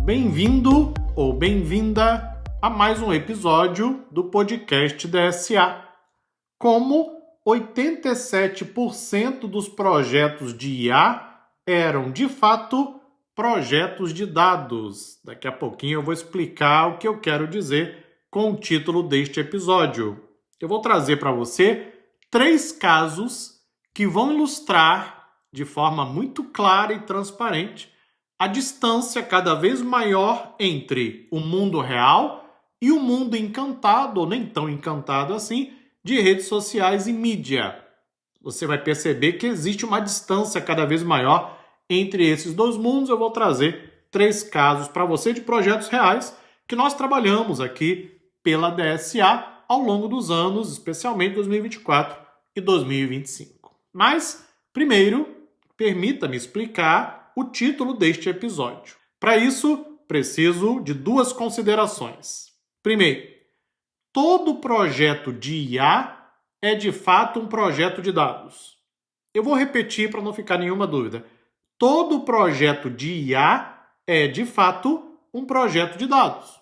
Bem-vindo ou bem-vinda a mais um episódio do podcast DSA. Como 87% dos projetos de IA eram, de fato, projetos de dados. Daqui a pouquinho eu vou explicar o que eu quero dizer com o título deste episódio. Eu vou trazer para você 3 casos que vão ilustrar de forma muito clara e transparente a distância cada vez maior entre o mundo real e o mundo encantado, ou nem tão encantado assim, de redes sociais e mídia. Você vai perceber que existe uma distância cada vez maior entre esses dois mundos. Eu vou trazer 3 casos para você de projetos reais que nós trabalhamos aqui pela DSA ao longo dos anos, especialmente 2024 e 2025. Mas, primeiro, permita-me explicar o título deste episódio. Para isso, preciso de 2 considerações. Primeiro, todo projeto de IA é de fato um projeto de dados. Eu vou repetir para não ficar nenhuma dúvida. Todo projeto de IA é de fato um projeto de dados.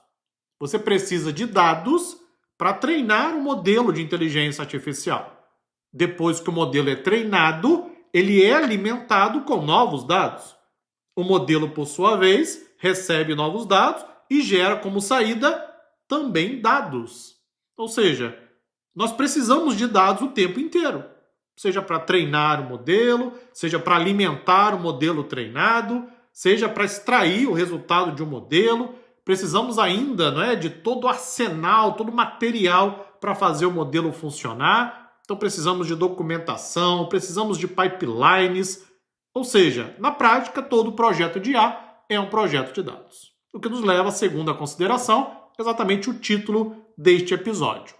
Você precisa de dados para treinar um modelo de inteligência artificial. Depois que o modelo é treinado, ele é alimentado com novos dados. O modelo, por sua vez, recebe novos dados e gera como saída também dados. Ou seja, nós precisamos de dados o tempo inteiro. Seja para treinar o modelo, seja para alimentar o modelo treinado, seja para extrair o resultado de um modelo. Precisamos ainda, de todo o arsenal, todo o material para fazer o modelo funcionar. Então precisamos de documentação, precisamos de pipelines. Ou seja, na prática, todo projeto de IA é um projeto de dados. O que nos leva à segunda consideração, exatamente o título deste episódio.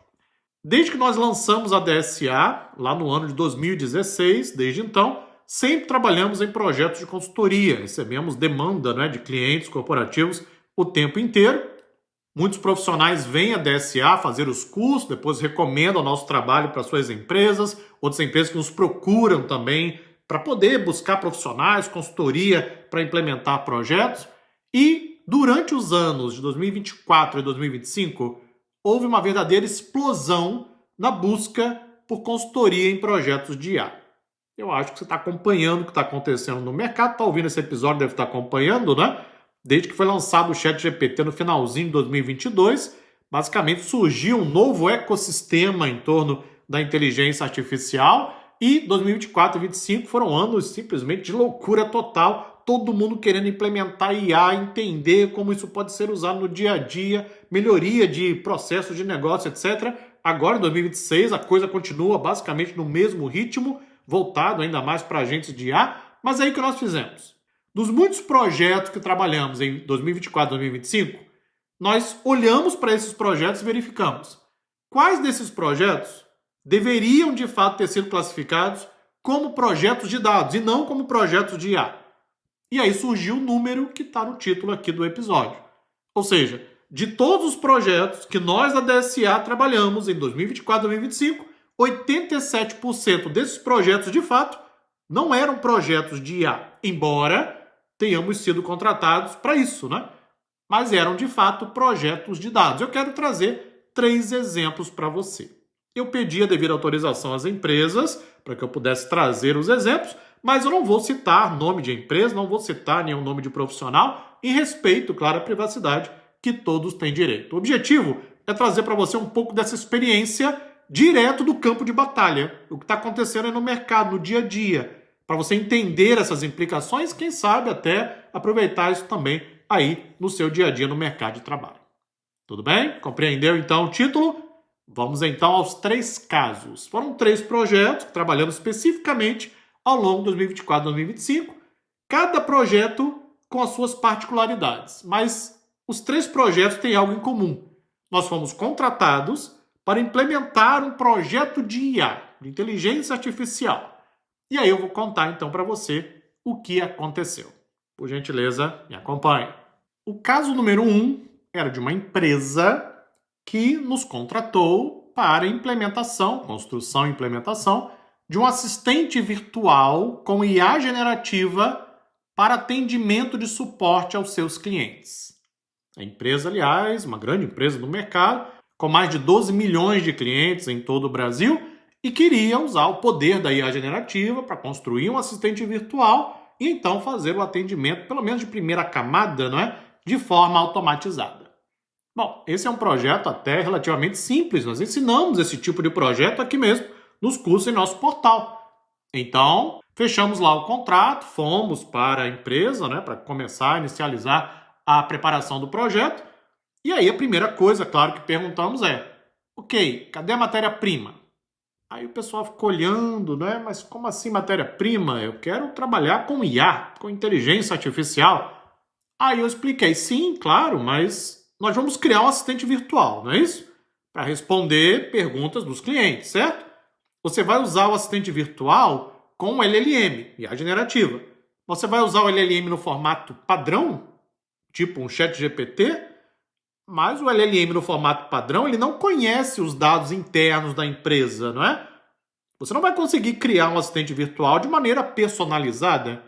Desde que nós lançamos a DSA, lá no ano de 2016, desde então, sempre trabalhamos em projetos de consultoria. Recebemos demanda de clientes corporativos o tempo inteiro. Muitos profissionais vêm à DSA fazer os cursos, depois recomendam o nosso trabalho para suas empresas. Outras empresas que nos procuram também para poder buscar profissionais, consultoria para implementar projetos. E durante os anos de 2024 e 2025, houve uma verdadeira explosão na busca por consultoria em projetos de IA. Eu acho que você está acompanhando o que está acontecendo no mercado, está ouvindo esse episódio, deve estar acompanhando, Desde que foi lançado o ChatGPT no finalzinho de 2022, basicamente surgiu um novo ecossistema em torno da inteligência artificial e 2024 e 2025 foram anos simplesmente de loucura total, todo mundo querendo implementar IA, entender como isso pode ser usado no dia a dia, melhoria de processos de negócio, etc. Agora, em 2026, a coisa continua basicamente no mesmo ritmo, voltado ainda mais para agentes de IA, mas aí o que nós fizemos? Dos muitos projetos que trabalhamos em 2024 e 2025, nós olhamos para esses projetos e verificamos quais desses projetos deveriam de fato ter sido classificados como projetos de dados e não como projetos de IA. E aí surgiu o número que está no título aqui do episódio. Ou seja, de todos os projetos que nós da DSA trabalhamos em 2024 e 2025, 87% desses projetos de fato não eram projetos de IA, embora tenhamos sido contratados para isso, Mas eram, de fato, projetos de dados. Eu quero trazer 3 exemplos para você. Eu pedi a devida autorização às empresas para que eu pudesse trazer os exemplos, mas eu não vou citar nome de empresa, não vou citar nenhum nome de profissional, em respeito, claro, à privacidade que todos têm direito. O objetivo é trazer para você um pouco dessa experiência direto do campo de batalha, o que está acontecendo no mercado, no dia a dia, para você entender essas implicações, quem sabe até aproveitar isso também aí no seu dia a dia no mercado de trabalho. Tudo bem? Compreendeu então o título? Vamos então aos 3 casos. Foram 3 projetos que trabalhamos especificamente ao longo de 2024 e 2025, cada projeto com as suas particularidades, mas os 3 projetos têm algo em comum. Nós fomos contratados para implementar um projeto de IA, de inteligência artificial. E aí eu vou contar então para você o que aconteceu. Por gentileza, me acompanhe. O caso número 1 era de uma empresa que nos contratou para construção e implementação de um assistente virtual com IA generativa para atendimento de suporte aos seus clientes. A empresa, aliás, uma grande empresa no mercado, com mais de 12 milhões de clientes em todo o Brasil, e queria usar o poder da IA generativa para construir um assistente virtual e então fazer o atendimento, pelo menos de primeira camada, não é? De forma automatizada. Bom, esse é um projeto até relativamente simples. Nós ensinamos esse tipo de projeto aqui mesmo, nos cursos em nosso portal. Então, fechamos lá o contrato, fomos para a empresa, né, para começar a inicializar a preparação do projeto. E aí a primeira coisa, claro, que perguntamos é: ok, cadê a matéria-prima? Aí o pessoal ficou olhando, né? Mas como assim matéria-prima? Eu quero trabalhar com IA, com inteligência artificial. Aí eu expliquei, sim, claro, mas nós vamos criar um assistente virtual, não é isso? Para responder perguntas dos clientes, certo? Você vai usar o assistente virtual com o LLM, IA generativa. Você vai usar o LLM no formato padrão, tipo um chat GPT, mas o LLM no formato padrão, ele não conhece os dados internos da empresa, não é? Você não vai conseguir criar um assistente virtual de maneira personalizada.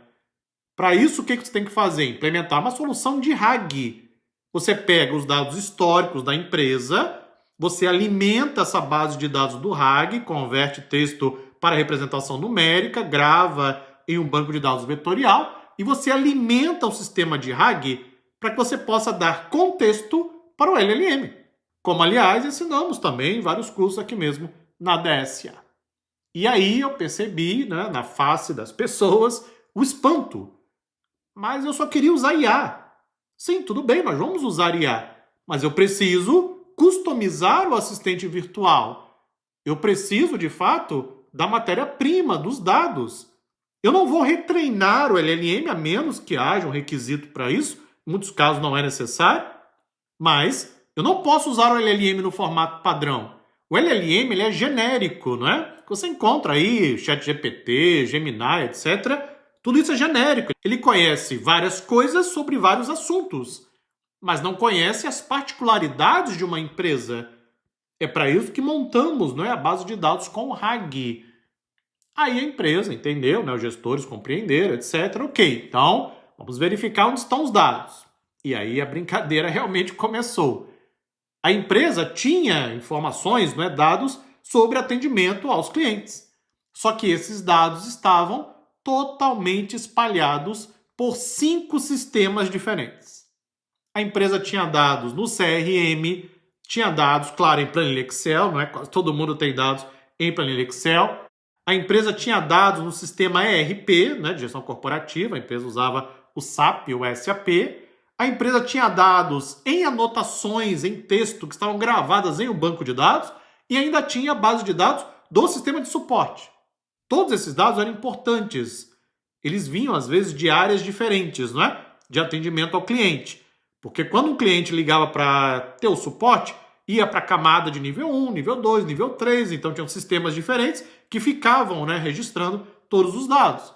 Para isso, o que você tem que fazer? Implementar uma solução de RAG. Você pega os dados históricos da empresa, você alimenta essa base de dados do RAG, converte texto para representação numérica, grava em um banco de dados vetorial e você alimenta o sistema de RAG para que você possa dar contexto para o LLM. Como, aliás, ensinamos também em vários cursos aqui mesmo na DSA. E aí eu percebi, né, na face das pessoas, o espanto. Mas eu só queria usar IA. Sim, tudo bem, nós vamos usar IA. Mas eu preciso customizar o assistente virtual. Eu preciso, de fato, da matéria-prima, dos dados. Eu não vou retreinar o LLM, a menos que haja um requisito para isso. Em muitos casos não é necessário. Mas eu não posso usar o LLM no formato padrão. O LLM ele é genérico, não é? Você encontra aí ChatGPT, Gemini, etc. Tudo isso é genérico. Ele conhece várias coisas sobre vários assuntos, mas não conhece as particularidades de uma empresa. É para isso que montamos, não é, a base de dados com o RAG. Aí a empresa entendeu, né, os gestores compreenderam, etc. Ok, então vamos verificar onde estão os dados. E aí a brincadeira realmente começou. A empresa tinha informações, né, dados sobre atendimento aos clientes. Só que esses dados estavam totalmente espalhados por 5 sistemas diferentes. A empresa tinha dados no CRM, tinha dados, claro, em planilha Excel, não é? Quase todo mundo tem dados em planilha Excel. A empresa tinha dados no sistema ERP, né, de gestão corporativa, a empresa usava o SAP, o SAP. A empresa tinha dados em anotações, em texto, que estavam gravadas em um banco de dados, e ainda tinha a base de dados do sistema de suporte. Todos esses dados eram importantes. Eles vinham, às vezes, de áreas diferentes, não é? De atendimento ao cliente. Porque quando um cliente ligava para ter o suporte, ia para a camada de nível 1, nível 2, nível 3, então tinham sistemas diferentes que ficavam, né, registrando todos os dados.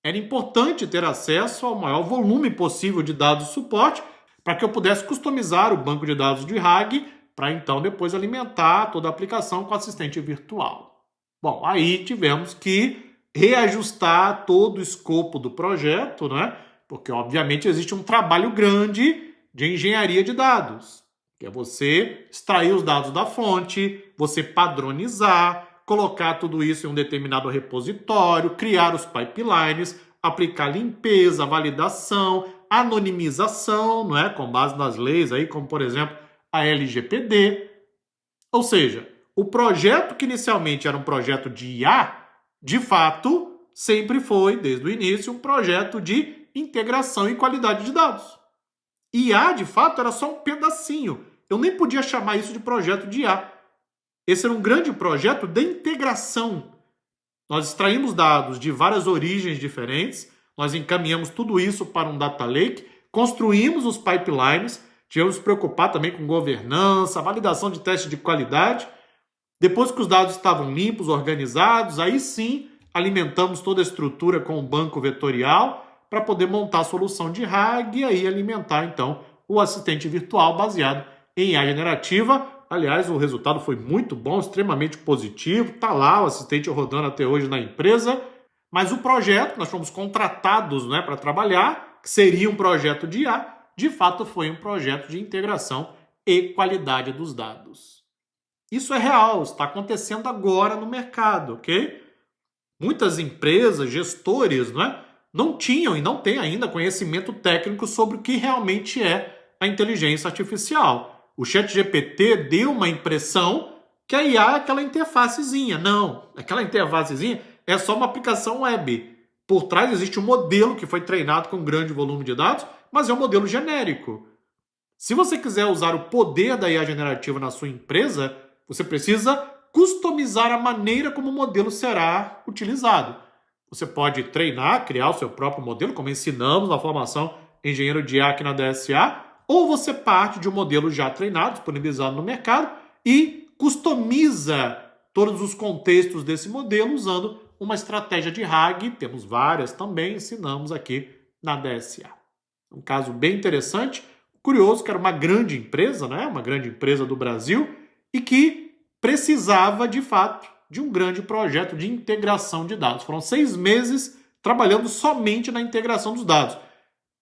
Era importante ter acesso ao maior volume possível de dados de suporte para que eu pudesse customizar o banco de dados de RAG para então depois alimentar toda a aplicação com assistente virtual. Bom, aí tivemos que reajustar todo o escopo do projeto, né? Porque obviamente existe um trabalho grande de engenharia de dados, que é você extrair os dados da fonte, você padronizar, colocar tudo isso em um determinado repositório, criar os pipelines, aplicar limpeza, validação, anonimização, não é? Com base nas leis aí, como por exemplo a LGPD. Ou seja, o projeto que inicialmente era um projeto de IA, de fato, sempre foi, desde o início, um projeto de integração e qualidade de dados. IA, de fato, era só um pedacinho. Eu nem podia chamar isso de projeto de IA. Esse era um grande projeto de integração. Nós extraímos dados de várias origens diferentes, nós encaminhamos tudo isso para um data lake, construímos os pipelines, tivemos que preocupar também com governança, validação de teste de qualidade. Depois que os dados estavam limpos, organizados, aí sim alimentamos toda a estrutura com o banco vetorial para poder montar a solução de RAG e aí alimentar então o assistente virtual baseado em IA generativa. Aliás, o resultado foi muito bom, extremamente positivo. Está lá o assistente rodando até hoje na empresa. Mas o projeto, nós fomos contratados, né, para trabalhar, que seria um projeto de IA, de fato foi um projeto de integração e qualidade dos dados. Isso é real, está acontecendo agora no mercado, ok? Muitas empresas, gestores, não tinham e não têm ainda conhecimento técnico sobre o que realmente é a inteligência artificial. O ChatGPT deu uma impressão que a IA é aquela interfacezinha. Não, aquela interfacezinha é só uma aplicação web. Por trás existe um modelo que foi treinado com um grande volume de dados, mas é um modelo genérico. Se você quiser usar o poder da IA generativa na sua empresa, você precisa customizar a maneira como o modelo será utilizado. Você pode treinar, criar o seu próprio modelo, como ensinamos na formação Engenheiro de IA aqui na DSA, ou você parte de um modelo já treinado, disponibilizado no mercado, e customiza todos os contextos desse modelo usando uma estratégia de RAG. Temos várias também, ensinamos aqui na DSA. Um caso bem interessante, curioso, que era uma grande empresa, uma grande empresa do Brasil, e que precisava, de fato, de um grande projeto de integração de dados. Foram 6 meses trabalhando somente na integração dos dados.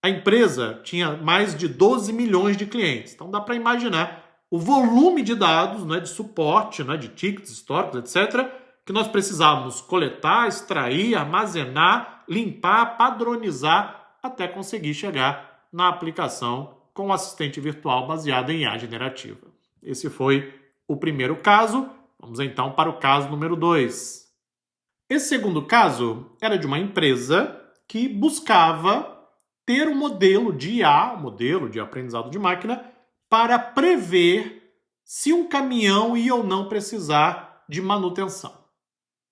A empresa tinha mais de 12 milhões de clientes. Então dá para imaginar o volume de dados, de suporte, de tickets históricos, etc., que nós precisávamos coletar, extrair, armazenar, limpar, padronizar, até conseguir chegar na aplicação com o assistente virtual baseado em IA generativa. Esse foi o primeiro caso. Vamos então para o caso número 2. Esse segundo caso era de uma empresa que buscava ter um modelo de IA, um modelo de aprendizado de máquina, para prever se um caminhão ia ou não precisar de manutenção.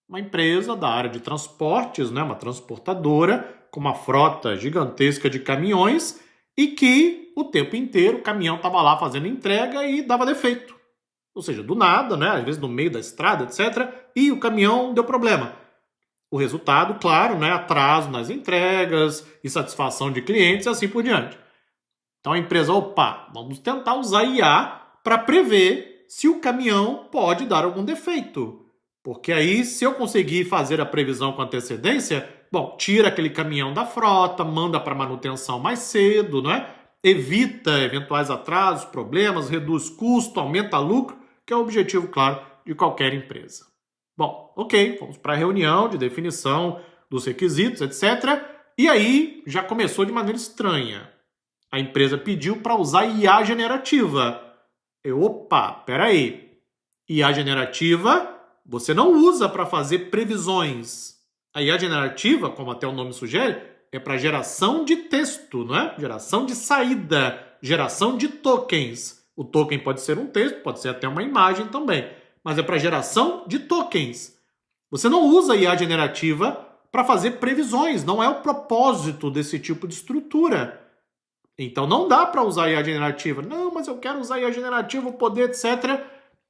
Uma empresa da área de transportes, uma transportadora, com uma frota gigantesca de caminhões, e que o tempo inteiro o caminhão estava lá fazendo entrega e dava defeito. Ou seja, do nada, às vezes no meio da estrada, etc., e o caminhão deu problema. O resultado, claro, atraso nas entregas, insatisfação de clientes e assim por diante. Então a empresa, vamos tentar usar IA para prever se o caminhão pode dar algum defeito. Porque aí, se eu conseguir fazer a previsão com antecedência, tira aquele caminhão da frota, manda para manutenção mais cedo, evita eventuais atrasos, problemas, reduz custo, aumenta lucro, que é o objetivo, claro, de qualquer empresa. Ok, vamos para a reunião de definição dos requisitos, etc. E aí já começou de maneira estranha. A empresa pediu para usar IA generativa. Peraí. IA generativa você não usa para fazer previsões. A IA generativa, como até o nome sugere, é para geração de texto, Geração de saída, geração de tokens. O token pode ser um texto, pode ser até uma imagem também, mas é para geração de tokens. Você não usa IA generativa para fazer previsões, não é o propósito desse tipo de estrutura. Então não dá para usar IA generativa. Não, mas eu quero usar IA generativa, o poder, etc.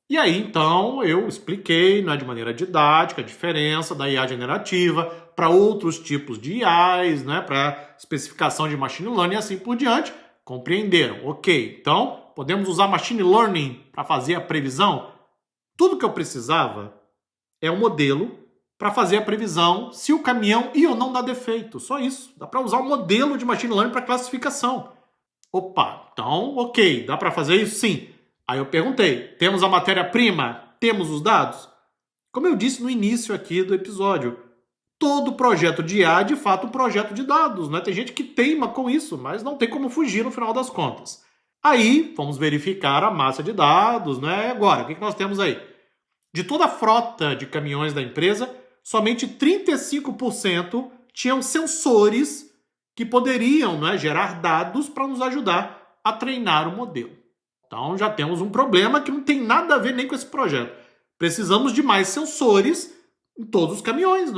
E aí, então, eu expliquei de maneira didática a diferença da IA generativa para outros tipos de IAs, para especificação de machine learning e assim por diante. Compreenderam? Ok, então podemos usar machine learning para fazer a previsão? Tudo que eu precisava é um modelo para fazer a previsão se o caminhão ia ou não dar defeito. Só isso. Dá para usar um modelo de machine learning para classificação. Então, ok, dá para fazer isso? Sim. Aí eu perguntei, temos a matéria-prima? Temos os dados? Como eu disse no início aqui do episódio, todo projeto de IA é de fato um projeto de dados, Tem gente que teima com isso, mas não tem como fugir no final das contas. Aí, vamos verificar a massa de dados, Agora, o que nós temos aí? De toda a frota de caminhões da empresa, somente 35% tinham sensores que poderiam gerar dados para nos ajudar a treinar o modelo. Então já temos um problema que não tem nada a ver nem com esse projeto. Precisamos de mais sensores em todos os caminhões,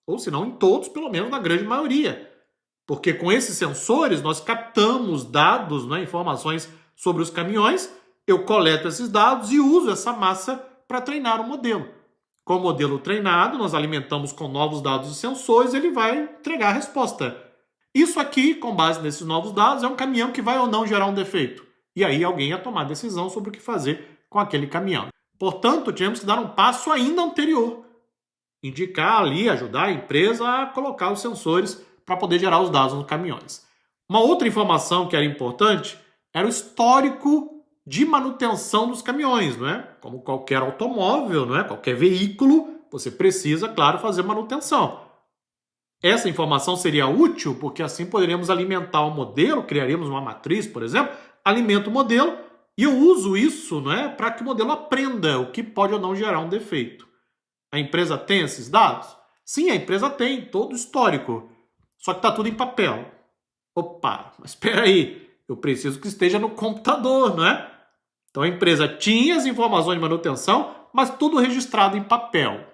Ou se não em todos, pelo menos na grande maioria. Porque com esses sensores nós captamos dados, informações sobre os caminhões, eu coleto esses dados e uso essa massa para treinar o modelo. Com o modelo treinado, nós alimentamos com novos dados e sensores, ele vai entregar a resposta. Isso aqui, com base nesses novos dados, é um caminhão que vai ou não gerar um defeito. E aí alguém ia tomar decisão sobre o que fazer com aquele caminhão. Portanto, tivemos que dar um passo ainda anterior. Indicar ali, ajudar a empresa a colocar os sensores para poder gerar os dados nos caminhões. Uma outra informação que era importante era o histórico de manutenção dos caminhões, não é? Como qualquer automóvel, não é? Qualquer veículo, você precisa, claro, fazer manutenção. Essa informação seria útil porque assim poderíamos alimentar o modelo, criaríamos uma matriz, por exemplo, alimenta o modelo e eu uso isso, não é, para que o modelo aprenda o que pode ou não gerar um defeito. A empresa tem esses dados? Sim, a empresa tem, todo o histórico. Só que está tudo em papel. Opa, mas espera aí, eu preciso que esteja no computador, não é? Então a empresa tinha as informações de manutenção, mas tudo registrado em papel.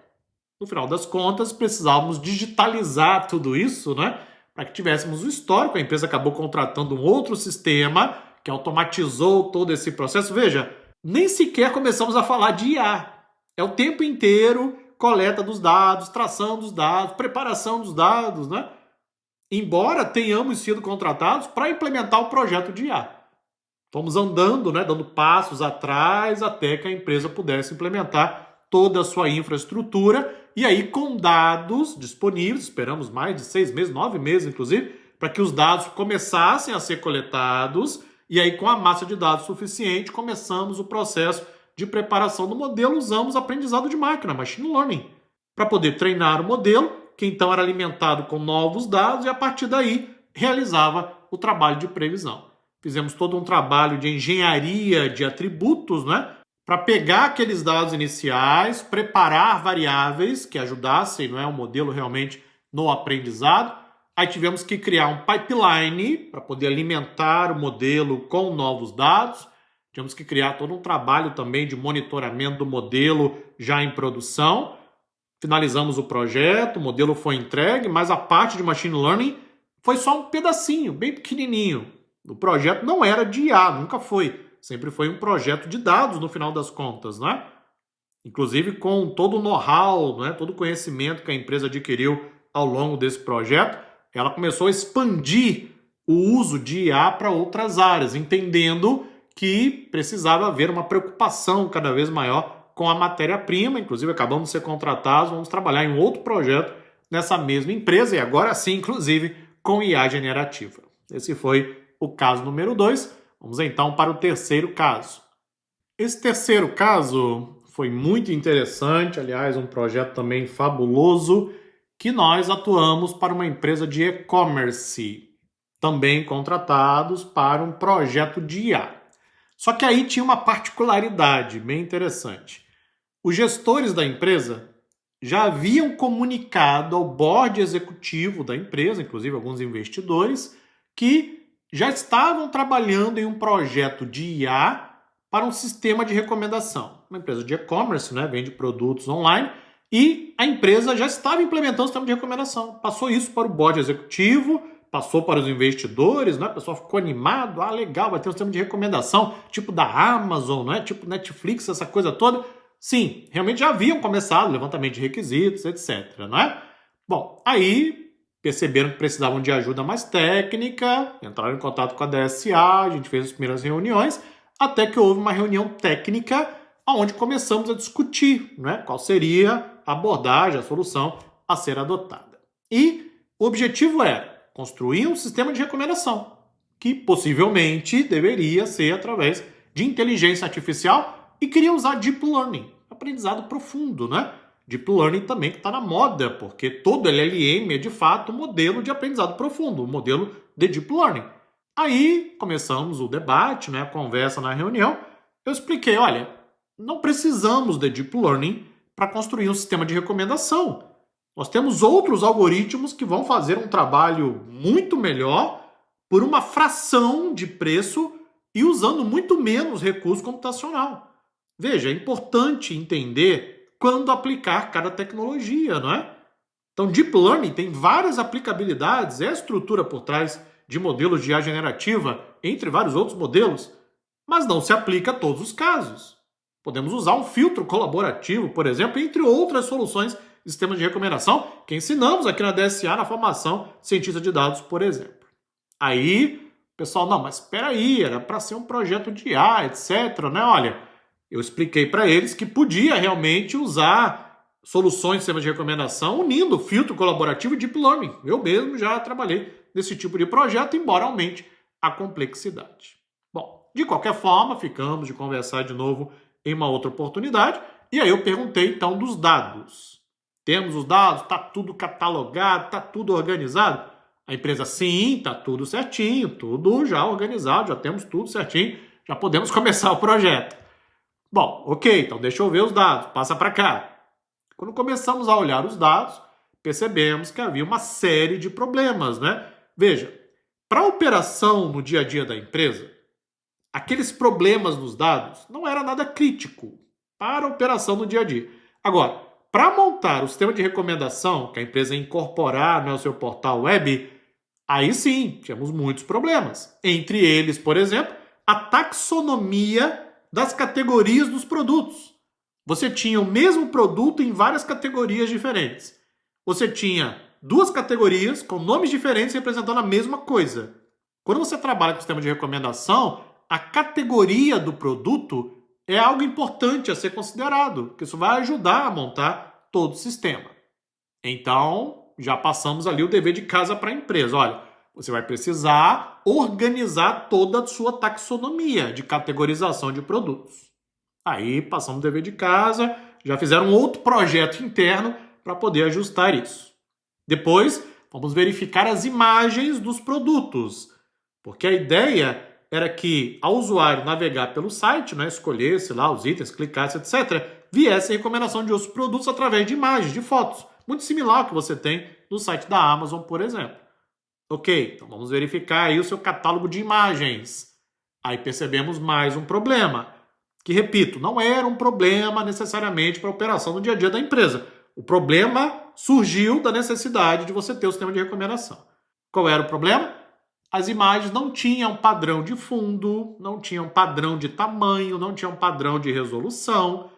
No final das contas, precisávamos digitalizar tudo isso, né? Para que tivéssemos o histórico. A empresa acabou contratando um outro sistema que automatizou todo esse processo. Veja, nem sequer começamos a falar de IA. É o tempo inteiro coleta dos dados, tração dos dados, preparação dos dados, né? Embora tenhamos sido contratados para implementar o projeto de IA. Fomos andando, né, dando passos atrás até que a empresa pudesse implementar toda a sua infraestrutura e aí com dados disponíveis, esperamos mais de 6 meses, 9 meses inclusive, para que os dados começassem a ser coletados e aí com a massa de dados suficiente começamos o processo de preparação do modelo, usamos aprendizado de máquina, machine learning, para poder treinar o modelo, que então era alimentado com novos dados e a partir daí realizava o trabalho de previsão. Fizemos todo um trabalho de engenharia de atributos, né? Para pegar aqueles dados iniciais, preparar variáveis que ajudassem, não é, o modelo realmente no aprendizado. Aí tivemos que criar um pipeline para poder alimentar o modelo com novos dados. Tivemos que criar todo um trabalho também de monitoramento do modelo já em produção. Finalizamos o projeto, o modelo foi entregue, mas a parte de machine learning foi só um pedacinho, bem pequenininho. O projeto não era de IA, nunca foi. Sempre foi um projeto de dados no final das contas, né? Inclusive com todo o know-how, né? Todo o conhecimento que a empresa adquiriu ao longo desse projeto, ela começou a expandir o uso de IA para outras áreas, entendendo que precisava haver uma preocupação cada vez maior com a matéria-prima. Inclusive acabamos de ser contratados, vamos trabalhar em outro projeto nessa mesma empresa e agora sim, inclusive, com IA generativa. Esse foi o caso número 2. Vamos então para o terceiro caso. Esse terceiro caso foi muito interessante, aliás, um projeto também fabuloso, que nós atuamos para uma empresa de e-commerce, também contratados para um projeto de IA. Só que aí tinha uma particularidade bem interessante. Os gestores da empresa já haviam comunicado ao board executivo da empresa, inclusive alguns investidores, que já estavam trabalhando em um projeto de IA para um sistema de recomendação. Uma empresa de e-commerce, né, vende produtos online, e a empresa já estava implementando o sistema de recomendação. Passou isso para o board executivo, passou para os investidores, né? O pessoal ficou animado, legal, vai ter um sistema de recomendação, tipo da Amazon, né? Tipo Netflix, essa coisa toda. Sim, realmente já haviam começado o levantamento de requisitos, etc, né? Bom, aí perceberam que precisavam de ajuda mais técnica, entraram em contato com a DSA, a gente fez as primeiras reuniões, até que houve uma reunião técnica onde começamos a discutir, né, qual seria a abordagem, a solução a ser adotada. E o objetivo era construir um sistema de recomendação, que possivelmente deveria ser através de inteligência artificial e queria usar Deep Learning, aprendizado profundo, né? Deep Learning também que está na moda, porque todo LLM é de fato um modelo de aprendizado profundo, um modelo de Deep Learning. Aí começamos o debate, né, a conversa na reunião. Eu expliquei, olha, não precisamos de Deep Learning para construir um sistema de recomendação. Nós temos outros algoritmos que vão fazer um trabalho muito melhor por uma fração de preço e usando muito menos recurso computacional. Veja, é importante entender quando aplicar cada tecnologia, não é? Então, Deep Learning tem várias aplicabilidades, é a estrutura por trás de modelos de IA generativa, entre vários outros modelos, mas não se aplica a todos os casos. Podemos usar um filtro colaborativo, por exemplo, entre outras soluções de sistemas de recomendação que ensinamos aqui na DSA na formação cientista de dados, por exemplo. Aí, pessoal, não, mas espera aí, era para ser um projeto de IA, etc, né? Olha, eu expliquei para eles que podia realmente usar soluções de sistemas de recomendação unindo filtro colaborativo e Deep Learning. Eu mesmo já trabalhei nesse tipo de projeto, embora aumente a complexidade. Bom, de qualquer forma, ficamos de conversar de novo em uma outra oportunidade, e aí eu perguntei então dos dados. Temos os dados, está tudo catalogado, está tudo organizado? A empresa, sim, está tudo certinho, tudo já organizado, já temos tudo certinho, já podemos começar o projeto. Bom, ok, então deixa eu ver os dados, passa para cá. Quando começamos a olhar os dados, percebemos que havia uma série de problemas, né? Veja, para a operação no dia a dia da empresa, aqueles problemas nos dados não era nada crítico para a operação no dia a dia. Agora, para montar o sistema de recomendação que a empresa ia incorporar no seu portal web, aí sim, tínhamos muitos problemas. Entre eles, por exemplo, a taxonomia das categorias dos produtos. Você tinha o mesmo produto em várias categorias diferentes. Você tinha duas categorias com nomes diferentes representando a mesma coisa. Quando você trabalha com o sistema de recomendação, a categoria do produto é algo importante a ser considerado, porque isso vai ajudar a montar todo o sistema. Então, já passamos ali o dever de casa para a empresa. Olha, você vai precisar organizar toda a sua taxonomia de categorização de produtos. Aí passamos o dever de casa, já fizeram um outro projeto interno para poder ajustar isso. Depois, vamos verificar as imagens dos produtos, porque a ideia era que, ao usuário navegar pelo site, né, escolhesse lá os itens, clicasse, etc., viesse a recomendação de outros produtos através de imagens, de fotos, muito similar ao que você tem no site da Amazon, por exemplo. Ok, então vamos verificar aí o seu catálogo de imagens. Aí percebemos mais um problema, que, repito, não era um problema necessariamente para a operação no dia a dia da empresa. O problema surgiu da necessidade de você ter o sistema de recomendação. Qual era o problema? As imagens não tinham padrão de fundo, não tinham padrão de tamanho, não tinham padrão de resolução.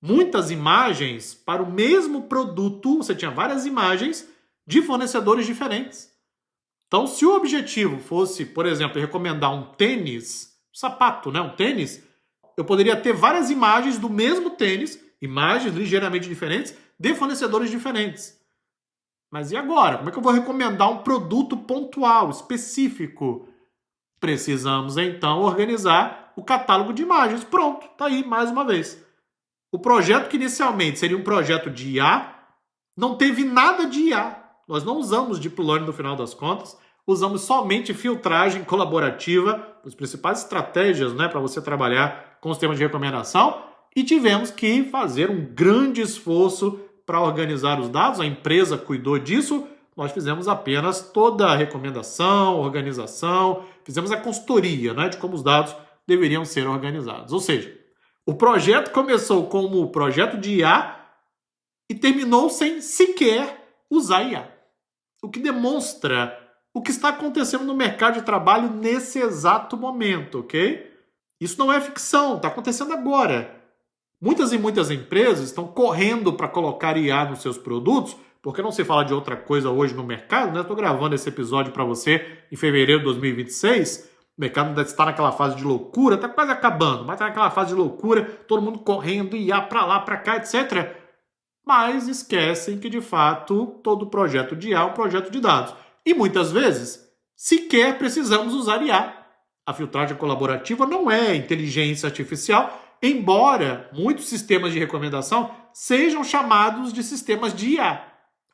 Muitas imagens para o mesmo produto, você tinha várias imagens de fornecedores diferentes. Então, se o objetivo fosse, por exemplo, recomendar um tênis, um sapato, né, um tênis, eu poderia ter várias imagens do mesmo tênis, imagens ligeiramente diferentes, de fornecedores diferentes. Mas e agora? Como é que eu vou recomendar um produto pontual, específico? Precisamos, então, organizar o catálogo de imagens. Pronto, tá aí, mais uma vez. O projeto que inicialmente seria um projeto de IA, não teve nada de IA. Nós não usamos Deep Learning no final das contas, usamos somente filtragem colaborativa, as principais estratégias, né, para você trabalhar com o sistema de recomendação, e tivemos que fazer um grande esforço para organizar os dados. A empresa cuidou disso, nós fizemos apenas toda a recomendação, organização, fizemos a consultoria, né, de como os dados deveriam ser organizados. Ou seja, o projeto começou como projeto de IA e terminou sem sequer usar IA. O que demonstra o que está acontecendo no mercado de trabalho nesse exato momento, ok? Isso não é ficção, está acontecendo agora. Muitas e muitas empresas estão correndo para colocar IA nos seus produtos, porque não se fala de outra coisa hoje no mercado, né? Estou gravando esse episódio para você em fevereiro de 2026. O mercado ainda está naquela fase de loucura, está quase acabando, mas está naquela fase de loucura, todo mundo correndo, IA para lá, para cá, etc. Mas esquecem que, de fato, todo projeto de IA é um projeto de dados. E muitas vezes, sequer precisamos usar IA. A filtragem colaborativa não é inteligência artificial, embora muitos sistemas de recomendação sejam chamados de sistemas de IA.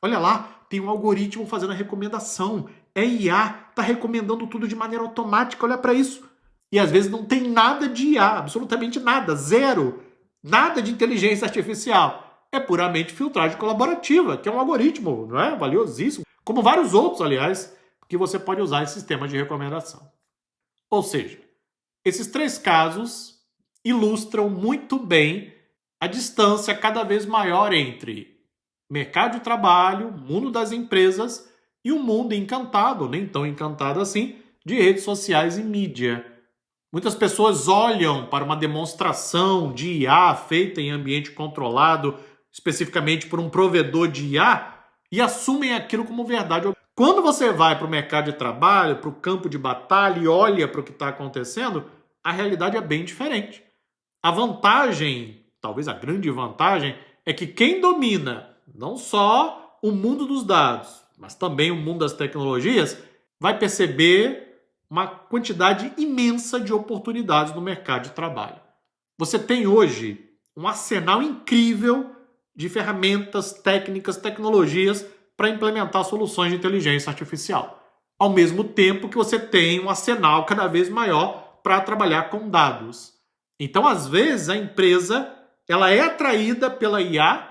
Olha lá, tem um algoritmo fazendo a recomendação. É IA, está recomendando tudo de maneira automática, olha para isso. E às vezes não tem nada de IA, absolutamente nada, zero. Nada de inteligência artificial. É puramente filtragem colaborativa, que é um algoritmo, não é? Valiosíssimo. Como vários outros, aliás, que você pode usar em sistemas de recomendação. Ou seja, esses três casos ilustram muito bem a distância cada vez maior entre mercado de trabalho, mundo das empresas e o mundo encantado, nem tão encantado assim, de redes sociais e mídia. Muitas pessoas olham para uma demonstração de IA feita em ambiente controlado, especificamente por um provedor de IA, e assumem aquilo como verdade. Quando você vai para o mercado de trabalho, para o campo de batalha e olha para o que está acontecendo, a realidade é bem diferente. A vantagem, talvez a grande vantagem, é que quem domina não só o mundo dos dados, mas também o mundo das tecnologias, vai perceber uma quantidade imensa de oportunidades no mercado de trabalho. Você tem hoje um arsenal incrível de ferramentas, técnicas, tecnologias para implementar soluções de inteligência artificial. Ao mesmo tempo que você tem um arsenal cada vez maior para trabalhar com dados. Então, às vezes, a empresa ela é atraída pela IA,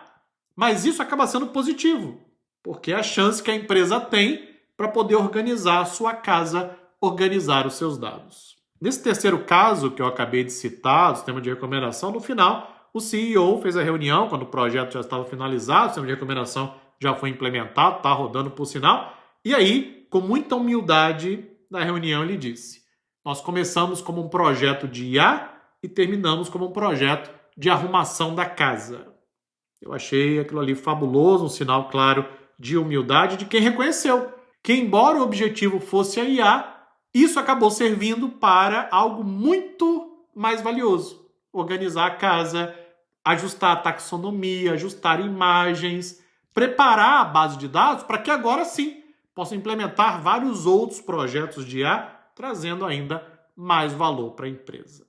mas isso acaba sendo positivo, porque é a chance que a empresa tem para poder organizar a sua casa, organizar os seus dados. Nesse terceiro caso que eu acabei de citar, do sistema de recomendação, no final, o CEO fez a reunião, quando o projeto já estava finalizado, o sistema de recomendação já foi implementado, está rodando por sinal, e aí, com muita humildade, na reunião ele disse: nós começamos como um projeto de IA e terminamos como um projeto de arrumação da casa. Eu achei aquilo ali fabuloso, um sinal claro de humildade de quem reconheceu que, embora o objetivo fosse a IA, isso acabou servindo para algo muito mais valioso. Organizar a casa, ajustar a taxonomia, ajustar imagens, preparar a base de dados para que agora sim possa implementar vários outros projetos de IA, trazendo ainda mais valor para a empresa.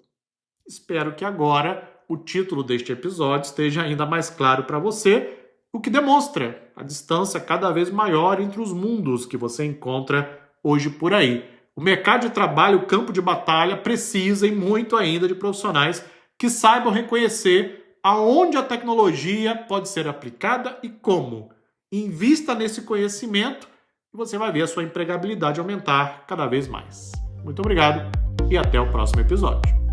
Espero que agora o título deste episódio esteja ainda mais claro para você, o que demonstra a distância cada vez maior entre os mundos que você encontra hoje por aí. O mercado de trabalho, o campo de batalha, precisa e muito ainda de profissionais que saibam reconhecer aonde a tecnologia pode ser aplicada e como. Invista nesse conhecimento e você vai ver a sua empregabilidade aumentar cada vez mais. Muito obrigado e até o próximo episódio.